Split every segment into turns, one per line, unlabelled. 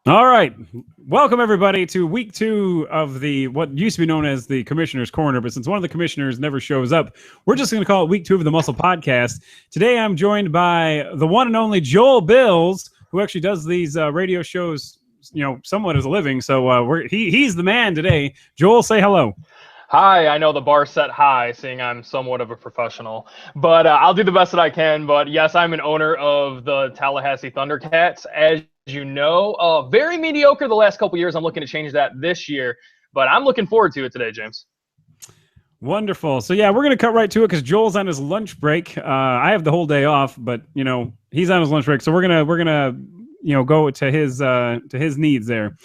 All right. Welcome, everybody, to week 2 of what used to be known as the Commissioner's Corner. But since one of the commissioners never shows up, we're just going to call it week 2 of the Muscle Podcast. Today, I'm joined by the one and only Joel Bills, who actually does these radio shows, somewhat as a living. So he's the man today. Joel, say hello.
Hi, I know the bar's set high, seeing I'm somewhat of a professional, but I'll do the best that I can. But yes, I'm an owner of the Tallahassee Thundercats. As you know, very mediocre the last couple years. I'm looking to change that this year, but I'm looking forward to it today, James.
Wonderful. So yeah, we're gonna cut right to it because Joel's on his lunch break. I have the whole day off, but he's on his lunch break, so we're gonna go to his needs there.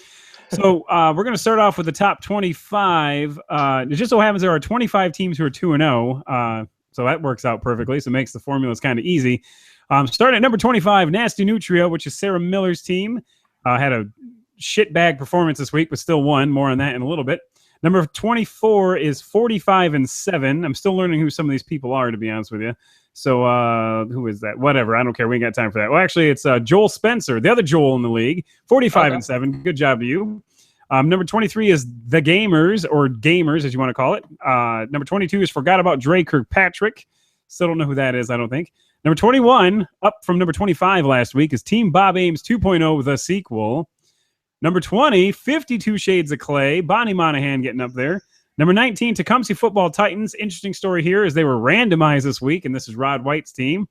So we're going to start off with the top 25. It just so happens there are 25 teams who are 2-0. So that works out perfectly. So it makes the formulas kind of easy. Starting at number 25, Nasty Nutria, which is Sarah Miller's team. Had a shitbag performance this week, but still won. More on that in a little bit. Number 24 is 45-7. I'm still learning who some of these people are, to be honest with you. So who is that? Whatever. I don't care. We ain't got time for that. Well, actually, it's Joel Spencer, the other Joel in the league, 45-7. Good job to you. Number 23 is The Gamers, or Gamers, as you want to call it. Number 22 is Forgot About Dre Kirkpatrick. Still don't know who that is, I don't think. Number 21, up from number 25 last week, is Team Bob Ames 2.0, the sequel. Number 20, 52 Shades of Clay. Bonnie Monahan getting up there. Number 19, Tecumseh Football Titans. Interesting story here is they were randomized this week, and this is Rod White's team.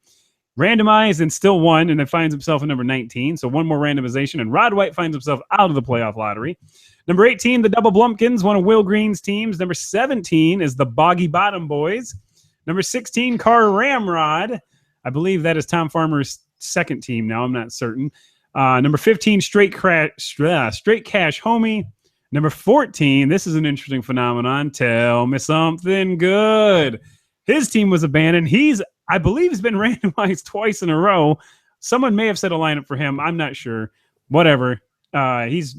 Randomized and still won, and it finds himself at number 19. So one more randomization, and Rod White finds himself out of the playoff lottery. Number 18, the Double Blumpkins, one of Will Green's teams. Number 17 is the Boggy Bottom Boys. Number 16, Car Ramrod. I believe that is Tom Farmer's second team now. I'm not certain. Number 15, Straight Cash Homie. Number 14, this is an interesting phenomenon. Tell Me Something Good. His team was abandoned. I believe he's been randomized twice in a row. Someone may have set a lineup for him. I'm not sure. Whatever. He's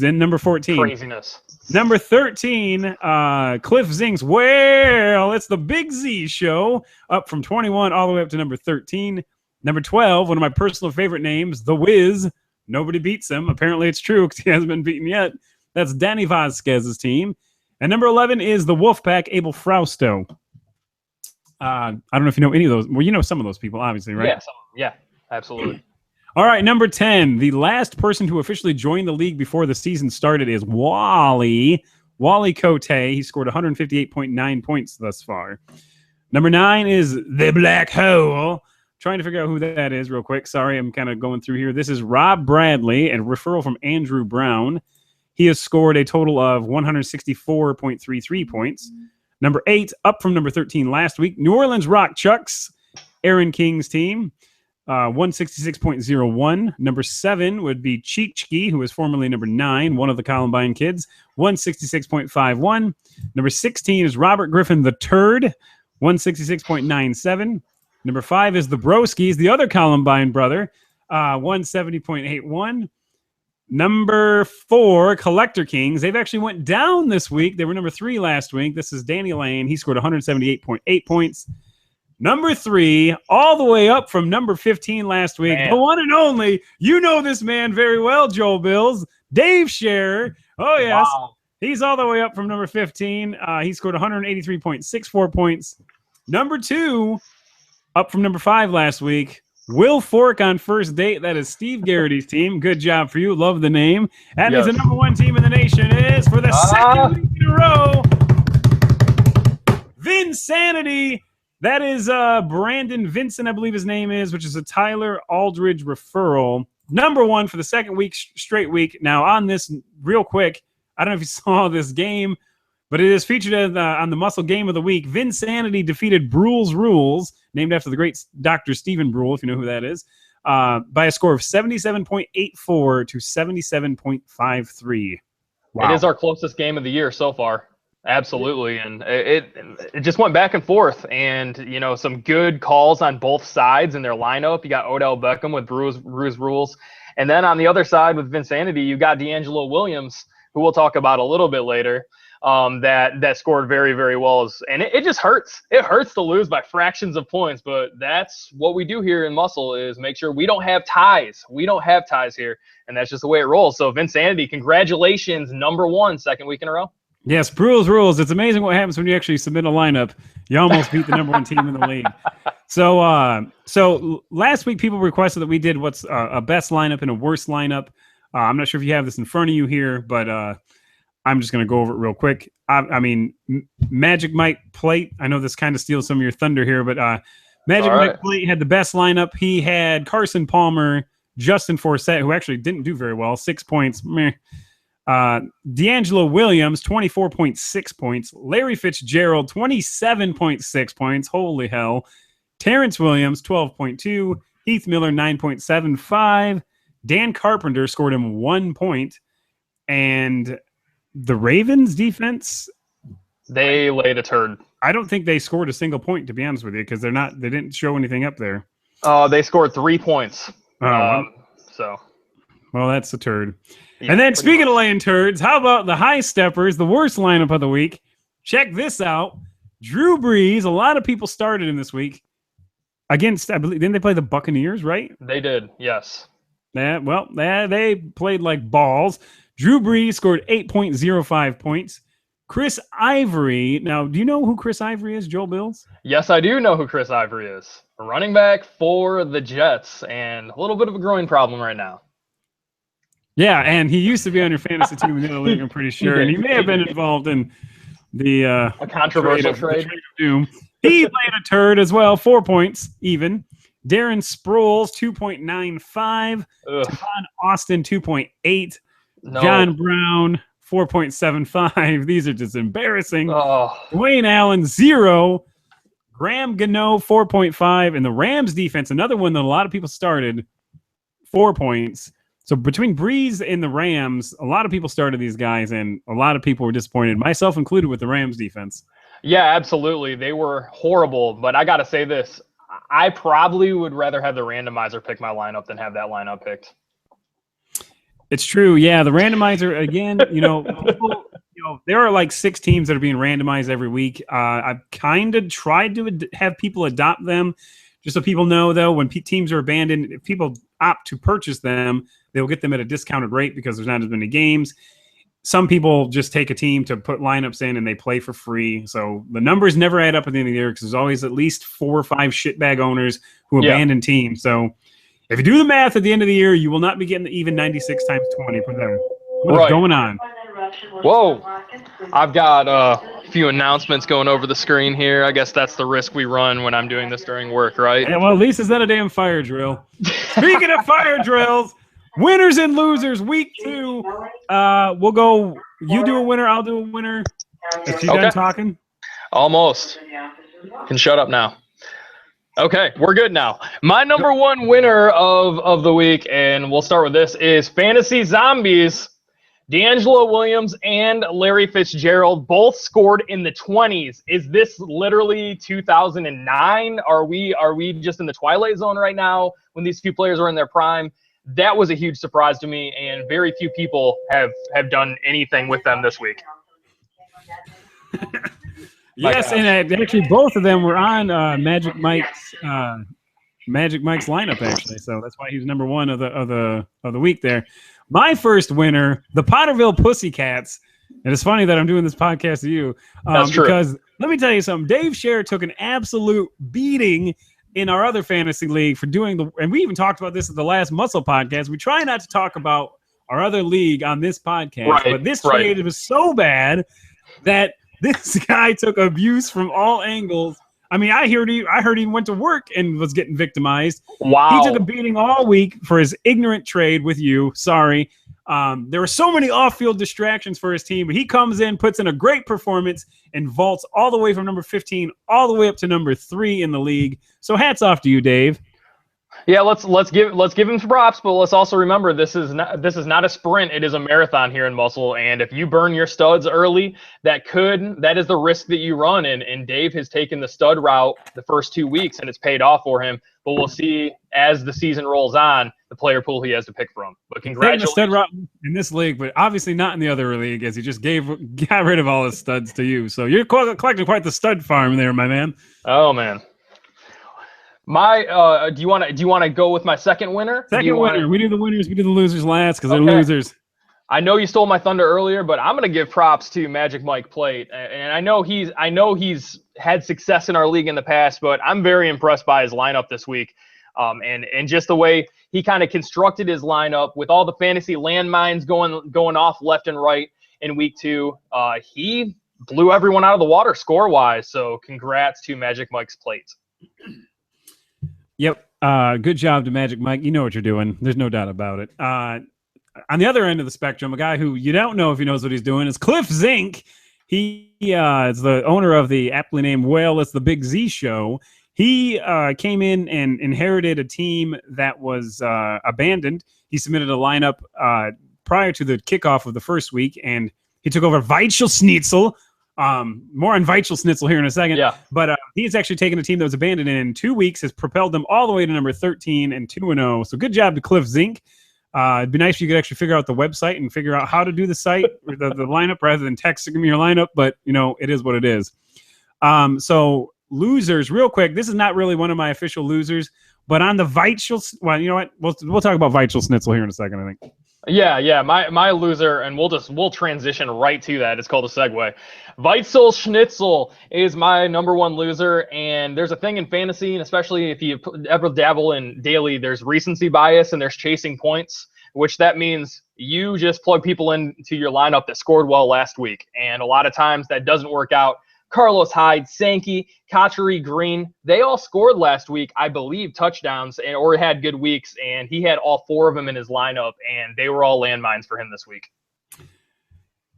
in number 14.
Craziness.
Number 13, Cliff Zing's Well, it's the Big Z Show, up from 21 all the way up to number 13. Number 12, one of my personal favorite names, The Wiz. Nobody beats him. Apparently it's true because he hasn't been beaten yet. That's Danny Vasquez's team. And number 11 is the Wolfpack, Abel Frausto. I don't know if you know any of those. Well, you know some of those people, obviously, right?
Yeah, absolutely.
All right, number 10. The last person to officially join the league before the season started is Wally Cote. He scored 158.9 points thus far. Number 9 is the Black Hole. Trying to figure out who that is real quick. Sorry, I'm kind of going through here. This is Rob Bradley, a referral from Andrew Brown. He has scored a total of 164.33 points. Number 8, up from number 13 last week, New Orleans Rock Chucks, Aaron King's team, 166.01. Number 7 would be Cheechki, who was formerly number 9, one of the Columbine kids, 166.51. Number 16 is Robert Griffin the Turd, 166.97. Number 5 is the Broskis, the other Columbine brother, 170.81. Number 4, Collector Kings. They've actually went down this week. They were number 3 last week. This is Danny Lane. He scored 178.8 points. Number 3, all the way up from number 15 last week. Man. The one and only. You know this man very well, Joel Bills. Dave Scherer. Oh, yes. Wow. He's all the way up from number 15. He scored 183.64 points. Number 2, up from number 5 last week. Will Fork on First Date. That is Steve Garrity's team. Good job for you. Love the name. That means the number 1 team in the nation is, for the second week in a row, Vinsanity. That is Brandon Vincent, I believe his name is, which is a Tyler Aldridge referral. Number 1 for the second week, straight week. Now, on this, real quick, I don't know if you saw this game, but it is featured on the Muscle Game of the Week. Vinsanity defeated Brule's Rules, named after the great Dr. Stephen Brule, if you know who that is, by a score of 77.84 to 77.53.
Wow. It is our closest game of the year so far. Absolutely. And it just went back and forth. And, some good calls on both sides in their lineup. You got Odell Beckham with Bruce Rules. And then on the other side with Vinsanity, you got D'Angelo Williams, who we'll talk about a little bit later. that scored very, very well. And it just hurts. It hurts to lose by fractions of points, but that's what we do here in Muscle is make sure we don't have ties. We don't have ties here, and that's just the way it rolls. So Vinsanity, congratulations, #1, second week in a row.
Yes, Brewers rules. It's amazing what happens when you actually submit a lineup. You almost beat the #1 team in the league. So last week people requested that we did what's a best lineup and a worst lineup. I'm not sure if you have this in front of you here, but I'm just going to go over it real quick. I mean, Magic Mike Plate. I know this kind of steals some of your thunder here, but Magic Mike Plate had the best lineup. He had Carson Palmer, Justin Forsett, who actually didn't do very well, 6 points. Meh. D'Angelo Williams, 24.6 points. Larry Fitzgerald, 27.6 points. Holy hell. Terrence Williams, 12.2. Heath Miller, 9.75. Dan Carpenter scored him 1 point. And the Ravens defense,
they laid a turd.
I don't think they scored a single point, to be honest with you, because they didn't show anything up there.
They scored 3 points. Well,
that's a turd. Yeah, and then speaking of laying turds, how about the high steppers, the worst lineup of the week? Check this out. Drew Brees, a lot of people started him this week against, I believe, didn't they play the Buccaneers, right?
They did, yes.
They played like balls. Drew Brees scored 8.05 points. Chris Ivory. Now, do you know who Chris Ivory is, Joel Bills?
Yes, I do know who Chris Ivory is. A running back for the Jets and a little bit of a growing problem right now.
Yeah, and he used to be on your fantasy team in the league, I'm pretty sure. And he may have been involved in a
controversial trade
of doom. He laid a turd as well, 4 points even. Darren Sproles, 2.95. Tavon Austin, 2.8. No. John Brown, 4.75. These are just embarrassing. Dwayne Allen, 0. Graham Gano, 4.5. And the Rams defense, another one that a lot of people started, 4 points. So between Breeze and the Rams, a lot of people started these guys, and a lot of people were disappointed, myself included, with the Rams defense.
Yeah, absolutely. They were horrible, but I got to say this. I probably would rather have the randomizer pick my lineup than have that lineup picked.
It's true. Yeah, the randomizer, again, people, there are like 6 teams that are being randomized every week. I've kind of tried to have people adopt them. Just so people know, though, when teams are abandoned, if people opt to purchase them, they'll get them at a discounted rate because there's not as many games. Some people just take a team to put lineups in and they play for free. So the numbers never add up at the end of the year because there's always at least 4 or 5 shitbag owners who abandon teams. So if you do the math at the end of the year, you will not be getting the even 96 times 20 for them. What's going on?
Whoa. I've got a few announcements going over the screen here. I guess that's the risk we run when I'm doing this during work, right?
Yeah, well, at least it's not a damn fire drill. Speaking of fire drills, winners and losers, week 2. We'll go, you do a winner, I'll do a winner. Is she done talking?
Almost. Can shut up now. Okay, we're good now. My #1 winner of the week, and we'll start with this, is Fantasy Zombies. D'Angelo Williams and Larry Fitzgerald both scored in the 20s. Is this literally 2009? Are we just in the twilight zone right now when these two players are in their prime? That was a huge surprise to me, and very few people have done anything with them this week.
Yes, and actually both of them were on Magic Mike's lineup, actually. So that's why he was #1 of the week there. My first winner, the Potterville Pussycats. And it's funny that I'm doing this podcast to you.
That's true.
Because let me tell you something. Dave Scher took an absolute beating in our other fantasy league for doing and we even talked about this at the last Muscle podcast. We try not to talk about our other league on this podcast, but this trade was so bad that this guy took abuse from all angles. I mean, I heard he went to work and was getting victimized.
Wow.
He took a beating all week for his ignorant trade with you. Sorry. There were so many off-field distractions for his team, but he comes in, puts in a great performance, and vaults all the way from number 15 all the way up to number 3 in the league. So hats off to you, Dave.
Yeah, let's give him some props, but let's also remember this is not a sprint. It is a marathon here in Muscle, and if you burn your studs early, that is the risk that you run. And Dave has taken the stud route the first 2 weeks, and it's paid off for him. But we'll see as the season rolls on. The player pool he has to pick from. But
Taking the
congratulations.
stud route in this league, but obviously not in the other league, as he just got rid of all his studs to you. So you're collecting quite the stud farm there, my man.
Oh man. Do you want to go with my second winner?
Second winner. We do the winners. We do the losers last because they're losers.
I know you stole my thunder earlier, but I'm gonna give props to Magic Mike Plate, and I know he's had success in our league in the past, but I'm very impressed by his lineup this week, and just the way he kind of constructed his lineup with all the fantasy landmines going off left and right in week 2. He blew everyone out of the water score wise. So congrats to Magic Mike's Plate.
Yep. Good job to Magic Mike. You know what you're doing. There's no doubt about it. On the other end of the spectrum, a guy who you don't know if he knows what he's doing is Cliff Zink. He is the owner of the aptly named Well, it's the Big Z Show. He came in and inherited a team that was abandoned. He submitted a lineup prior to the kickoff of the first week, and he took over Weichel Schnitzel. More on Weichel Schnitzel here in a second.
Yeah.
But he's actually taken a team that was abandoned and in 2 weeks has propelled them all the way to number 13 and 2-0. So good job to Cliff Zink. It'd be nice if you could actually figure out the website and figure out how to do the site or the lineup rather than texting me your lineup. But, it is what it is. So losers, real quick. This is not really one of my official losers, but on the Weichel, well, you know what? We'll talk about Weichel Schnitzel here in a second, I think.
Yeah. My loser, and we'll transition right to that. It's called a segue. Weichel Schnitzel is my number 1 loser, and there's a thing in fantasy, and especially if you ever dabble in daily, there's recency bias and there's chasing points, which that means you just plug people into your lineup that scored well last week, and a lot of times that doesn't work out. Carlos Hyde, Sankey, Kachary Green, they all scored last week, I believe, touchdowns or had good weeks, and he had all 4 of them in his lineup, and they were all landmines for him this week.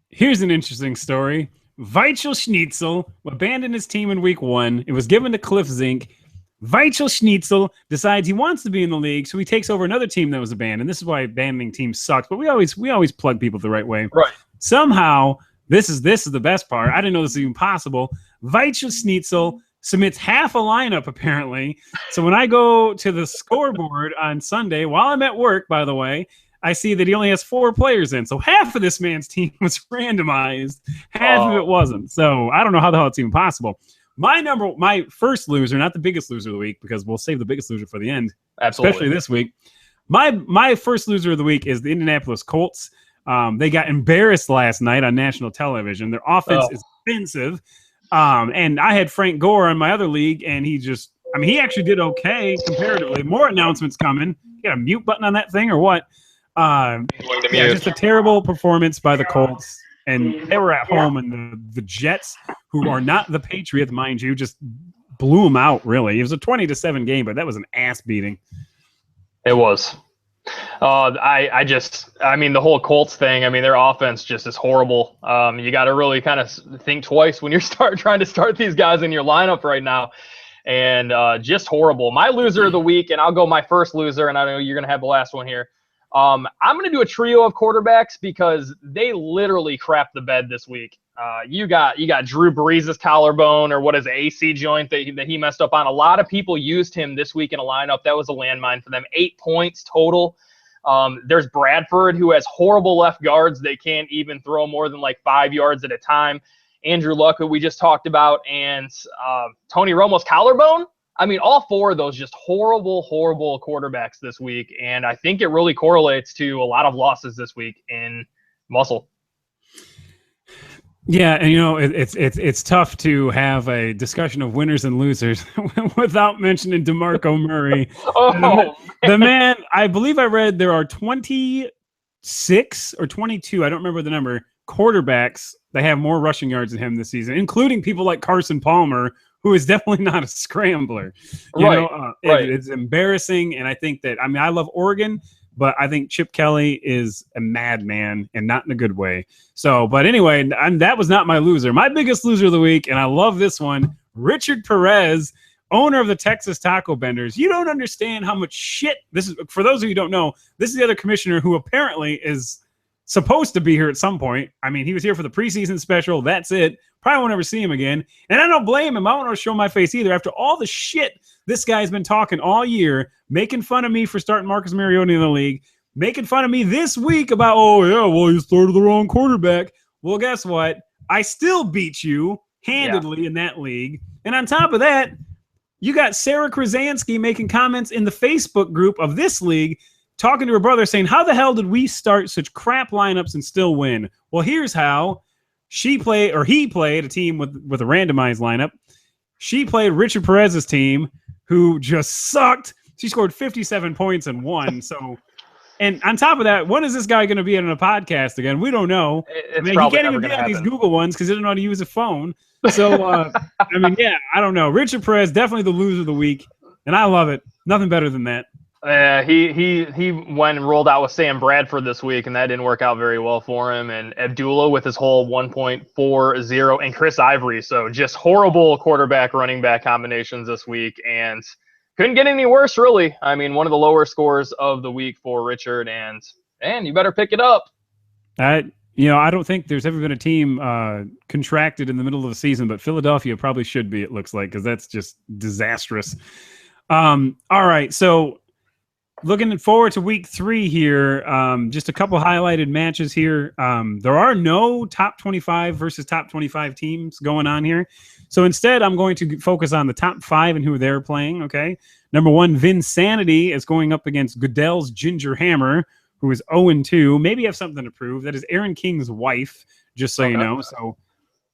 Here's an interesting story. Weichel Schnitzel abandoned his team in week 1. It was given to Cliff Zink. Weichel Schnitzel decides he wants to be in the league, so he takes over another team that was abandoned. This is why abandoning teams sucks, but we always plug people the right way.
Right.
Somehow, this is the best part. I didn't know this was even possible. Weichel Schnitzel submits half a lineup, apparently. So when I go to the scoreboard on Sunday, while I'm at work, by the way, I see that he only has 4 players in. So half of this man's team was randomized. Half of it wasn't. So I don't know how the hell it's even possible. My first loser, not the biggest loser of the week, because we'll save the biggest loser for the end.
Absolutely.
Especially this week. My first loser of the week is the Indianapolis Colts. They got embarrassed last night on national television. Their offense is offensive. And I had Frank Gore in my other league, and he actually did okay comparatively. More announcements coming. You got a mute button on that thing or what? Just a terrible performance by the Colts. And they were at home, and the Jets, who are not the Patriots, mind you, just blew them out, really. It was a 20-7 game, but that was an ass beating.
It was. The whole Colts thing, their offense just is horrible. You got to really kind of think twice when you're trying to start these guys in your lineup right now. And just horrible. My loser of the week, and I'll go my first loser, and I know you're going to have the last one here. I'm going to do a trio of quarterbacks because they literally crapped the bed this week. You got Drew Brees' collarbone, or what is it, AC joint that he messed up on. A lot of people used him this week in a lineup. That was a landmine for them. 8 points total. There's Bradford, who has horrible left guards. They can't even throw more than like 5 yards at a time. Andrew Luck, who we just talked about, and Tony Romo's collarbone. All 4 of those just horrible, horrible quarterbacks this week. And I think it really correlates to a lot of losses this week in MUSL.
Yeah, and it's tough to have a discussion of winners and losers without mentioning DeMarco Murray. The man, I believe I read there are 26 or 22, I don't remember the number, quarterbacks that have more rushing yards than him this season, including people like Carson Palmer, who is definitely not a scrambler. It's embarrassing, and I think that I love Oregon, but I think Chip Kelly is a madman, and not in a good way. So, but anyway, that was not my loser. My biggest loser of the week, and I love this one, Richard Perez, owner of the Texas Taco Benders. You don't understand how much shit this is. For those of you who don't know, this is the other commissioner who apparently is supposed to be here at some point. He was here for the preseason special. That's it. Probably won't ever see him again. And I don't blame him. I won't show my face either. After all the shit this guy's been talking all year, making fun of me for starting Marcus Mariota in the league, making fun of me this week about, oh, yeah, well, you started the wrong quarterback. Well, guess what? I still beat you handedly in that league. And on top of that, you got Sarah Krasansky making comments in the Facebook group of this league, talking to her brother saying, how the hell did we start such crap lineups and still win? Well, here's how. He played a team with a randomized lineup. She played Richard Perez's team, who just sucked. She scored 57 points and won. So, and on top of that, when is this guy going to be on a podcast again? We don't know.
It's
he
probably
can't even be on these Google ones because he doesn't know how to use a phone. So, I don't know. Richard Perez, definitely the loser of the week, and I love it. Nothing better than that.
He went and rolled out with Sam Bradford this week, and that didn't work out very well for him. And Abdullah with his whole 1.40, and Chris Ivory. So just horrible quarterback running back combinations this week, and couldn't get any worse, really. I mean, one of the lower scores of the week for Richard, and you better pick it up.
I don't think there's ever been a team contracted in the middle of the season, but Philadelphia probably should be, it looks like, because that's just disastrous. All right, so looking forward to week 3 here, just a couple highlighted matches here. There are no top 25 versus top 25 teams going on here. So instead, I'm going to focus on the top 5 and who they're playing, okay? Number 1, Vinsanity is going up against Goodell's Ginger Hammer, who is 0-2. Maybe have something to prove. That is Aaron King's wife, just so you know. So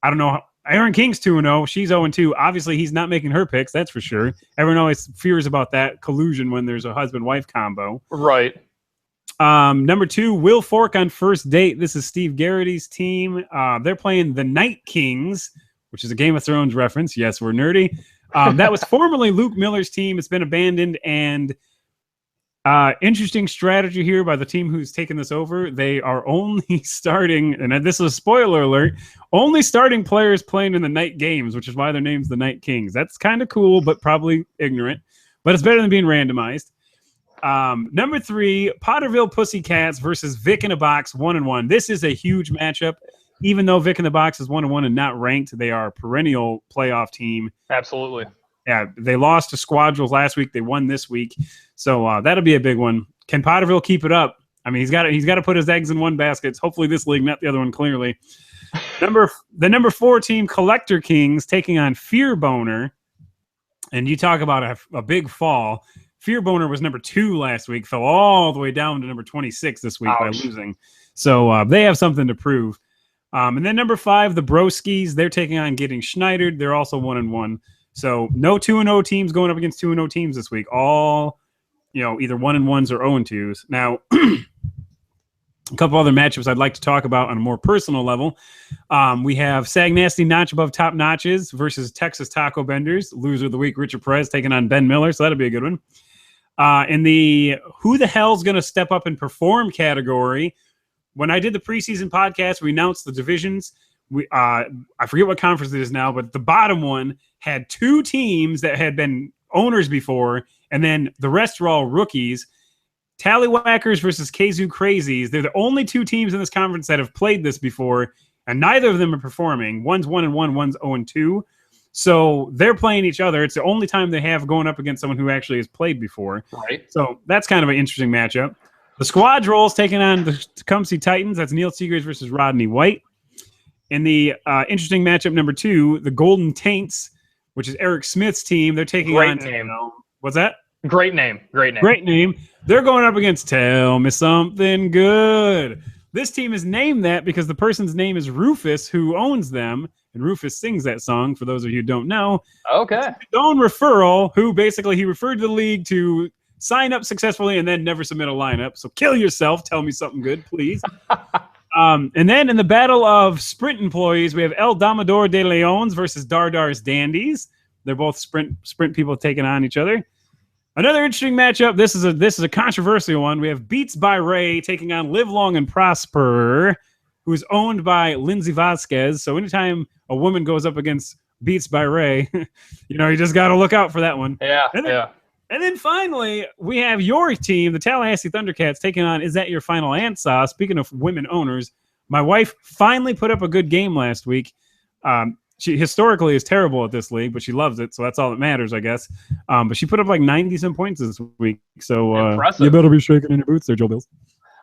I don't know. Aaron King's 2-0. She's 0-2. Obviously, he's not making her picks. That's for sure. Everyone always fears about that collusion when there's a husband-wife combo.
Right.
Number 2, Will Fork on first date. This is Steve Garrity's team. They're playing the Night Kings, which is a Game of Thrones reference. Yes, we're nerdy. That was formerly Luke Miller's team. It's been abandoned, and interesting strategy here by the team who's taken this over. They are only starting, and this is a spoiler alert, only starting players playing in the night games, which is why their name's the Night Kings. That's kind of cool, but probably ignorant. But it's better than being randomized. Number 3, Potterville Pussycats versus Vic in a Box, 1-1. This is a huge matchup. Even though Vic in the Box is 1-1 and not ranked, they are a perennial playoff team.
Absolutely.
Yeah, they lost to Squadrils last week. They won this week, so that'll be a big one. Can Potterville keep it up? I mean, he's got to put his eggs in one basket. Hopefully, this league, not the other one. Clearly, the number 4 team, Collector Kings, taking on Fear Boner, and you talk about a big fall. Fear Boner was number 2 last week, fell all the way down to number 26 this week by losing. So they have something to prove. And then number 5, the Broskis, they're taking on Getting Schneidered. They're also 1-1. So no 2-0 teams going up against 2-0 teams this week. All, either 1-1s or 0-2s. Now, a couple other matchups I'd like to talk about on a more personal level. We have Sag Nasty Notch Above Top Notches versus Texas Taco Benders. Loser of the week, Richard Perez, taking on Ben Miller. So that'll be a good one. In the Who the Hell's Going to Step Up and Perform category, when I did the preseason podcast, we announced the divisions. I forget what conference it is now, but the bottom one had 2 teams that had been owners before, and then the rest are all rookies. Tallywhackers versus Kazoo Crazies. They're the only 2 teams in this conference that have played this before, and neither of them are performing. One's 1-1, one's 0-2. So they're playing each other. It's the only time they have going up against someone who actually has played before.
Right.
So that's kind of an interesting matchup. The Squadrolls taking on the Tecumseh Titans. That's Neil Seegers versus Rodney White. In the interesting matchup number 2, the Golden Taints, which is Eric Smith's team. They're taking on...
Great name.
What's that?
Great name.
Great name. They're going up against Tell Me Something Good. This team is named that because the person's name is Rufus, who owns them. And Rufus sings that song, for those of you who don't know.
Okay.
His own referral, who basically he referred to the league to sign up successfully and then never submit a lineup. So kill yourself. Tell me something good, please. And then in the battle of sprint employees, we have El Domador de Leons versus Dardar's Dandies. They're both sprint people taking on each other. Another interesting matchup. This is a controversial one. We have Beats by Ray taking on Live Long and Prosper, who is owned by Lindsay Vasquez. So anytime a woman goes up against Beats by Ray, you just got to look out for that one.
Yeah,
And then finally, we have your team, the Tallahassee Thundercats, taking on Is That Your Final Answer? Speaking of women owners, my wife finally put up a good game last week. she historically is terrible at this league, but she loves it, so that's all that matters, I guess. But she put up like 90-some points this week, so you better be shaking in your boots there, Joe Bills.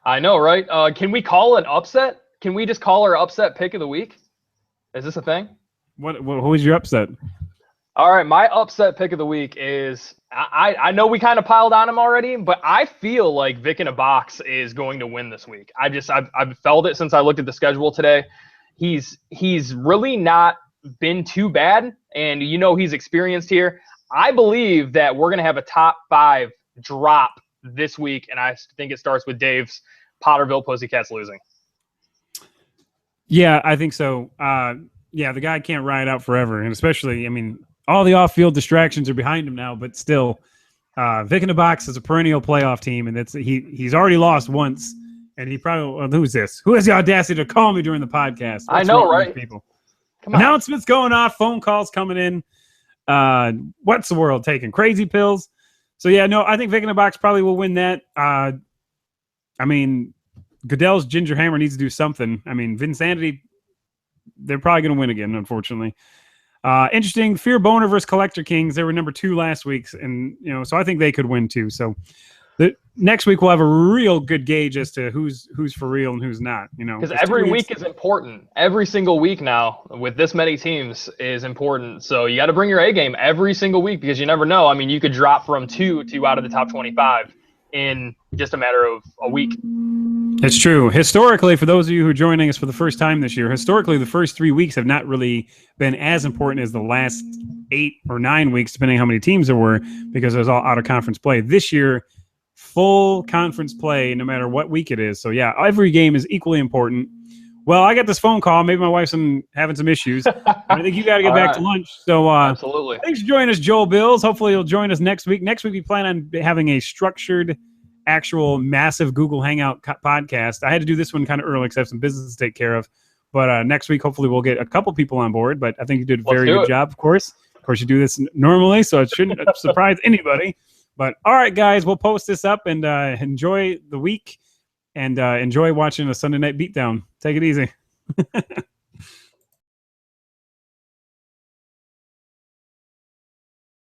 I know, right? Can we call an upset? Can we just call her upset pick of the week? Is this a thing?
What was your upset?
All right, my upset pick of the week is I know we kind of piled on him already, but I feel like Vic in a Box is going to win this week. I've felt it since I looked at the schedule today. He's really not been too bad, and he's experienced here. I believe that we're going to have a top 5 drop this week, and I think it starts with Dave's Potterville Pussycats losing.
Yeah, I think so. The guy can't ride out forever, and especially, I mean, all the off-field distractions are behind him now, but still, Vic in the Box is a perennial playoff team, and he's already lost once, and he probably who's this? Who has the audacity to call me during the podcast?
I know, right?
People.
Come on.
Announcements going off, phone calls coming in. What's the world taking? Crazy pills. So yeah, no, I think Vic in the Box probably will win that. I mean, Goodell's Ginger Hammer needs to do something. I mean, Vinsanity, they're probably going to win again, unfortunately. Interesting. Fear Boner versus Collector Kings. They were number 2 last week, and so I think they could win too. So next week we'll have a real good gauge as to who's for real and who's not.
Because every week is important. Every single week now with this many teams is important. So you got to bring your A game every single week because you never know. I mean, you could drop from 2 to out of the top 25 in just a matter of a week.
It's true. Historically, for those of you who are joining us for the first time this year, historically, the first 3 weeks have not really been as important as the last 8 or 9 weeks, depending on how many teams there were, because it was all out-of-conference play. This year, full conference play, no matter what week it is. So, yeah, every game is equally important. Well, I got this phone call. Maybe my wife's having some issues. I think you got to get back to lunch. So,
absolutely.
Thanks for joining us, Joel Bills. Hopefully, you'll join us next week. Next week, we plan on having a structured, actual massive Google Hangout podcast. I had to do this one kind of early because I have some business to take care of. But next week, hopefully, we'll get a couple people on board. But I think you did a very good job, of course. Of course, you do this normally, so it shouldn't surprise anybody. But all right, guys, we'll post this up and enjoy the week and enjoy watching a Sunday night beatdown. Take it easy.